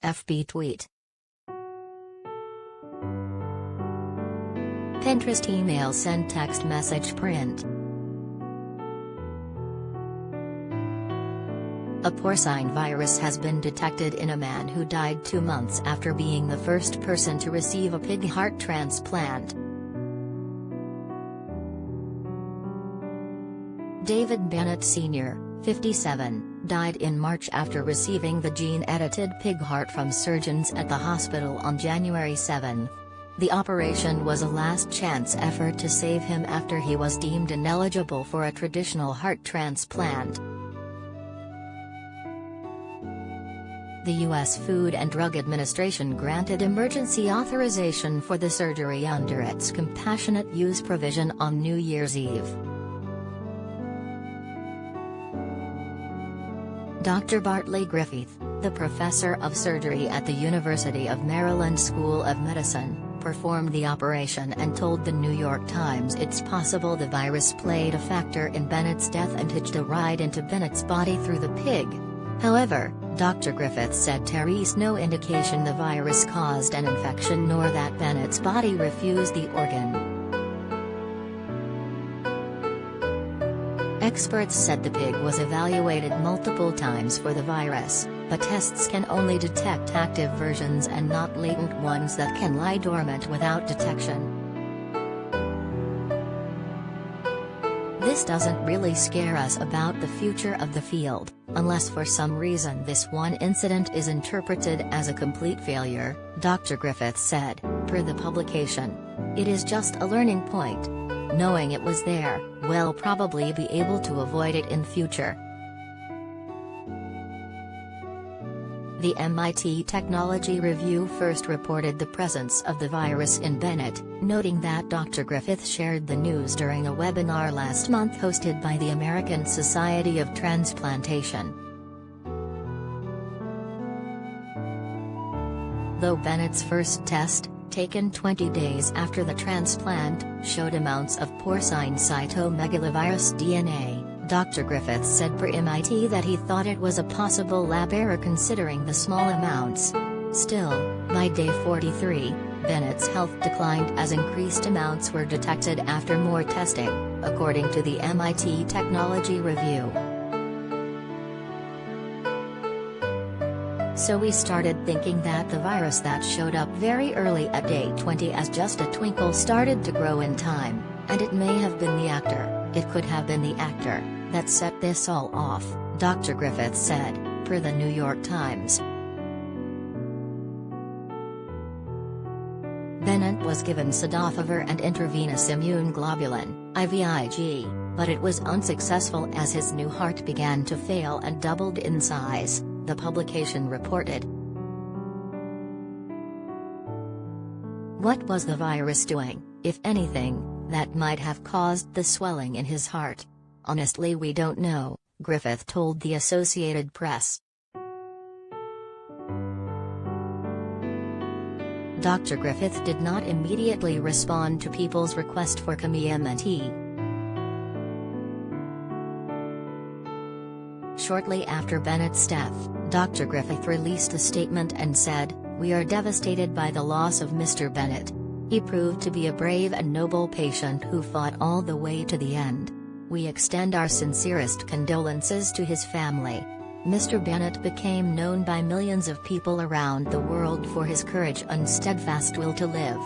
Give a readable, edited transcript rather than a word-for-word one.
FB tweet. Pinterest email send text message print. A porcine virus has been detected in a man who died 2 months after being the first person to receive a pig heart transplant. David Bennett Sr., 57, died in March after receiving the gene-edited pig heart from surgeons at the hospital on January 7. The operation was a last-chance effort to save him after he was deemed ineligible for a traditional heart transplant. The U.S. Food and Drug Administration granted emergency authorization for the surgery under its compassionate use provision on New Year's Eve. Dr. Bartley Griffith, the professor of surgery at the University of Maryland School of Medicine, performed the operation and told the New York Times it's possible the virus played a factor in Bennett's death and hitched a ride into Bennett's body through the pig. However, Dr. Griffith said there is no indication the virus caused an infection nor that Bennett's body refused the organ. Experts said the pig was evaluated multiple times for the virus, but tests can only detect active versions and not latent ones that can lie dormant without detection. This doesn't really scare us about the future of the field, unless for some reason this one incident is interpreted as a complete failure, Dr. Griffith said, per the publication. It is just a learning point. Knowing it was there, we'll probably be able to avoid it in future. The MIT Technology Review first reported the presence of the virus in Bennett, noting that Dr. Griffith shared the news during a webinar last month hosted by the American Society of Transplantation. Though Bennett's first test, taken 20 days after the transplant, showed amounts of porcine cytomegalovirus DNA, Dr. Griffith said per MIT that he thought it was a possible lab error considering the small amounts. Still, by day 43, Bennett's health declined as increased amounts were detected after more testing, according to the MIT Technology Review. So we started thinking that the virus that showed up very early at day 20 as just a twinkle started to grow in time, and it may have been the actor, it could have been the actor, that set this all off, Dr. Griffith said, per the New York Times. Bennett was given cidofovir and intravenous immune globulin, IVIG, but it was unsuccessful as his new heart began to fail and doubled in size, the publication reported. What was the virus doing, if anything, that might have caused the swelling in his heart? Honestly, we don't know, Griffith told the Associated Press. Dr. Griffith did not immediately respond to people's request for commentary. Shortly after Bennett's death, Dr. Griffith released a statement and said, "We are devastated by the loss of Mr. Bennett. He proved to be a brave and noble patient who fought all the way to the end. We extend our sincerest condolences to his family. Mr. Bennett became known by millions of people around the world for his courage and steadfast will to live.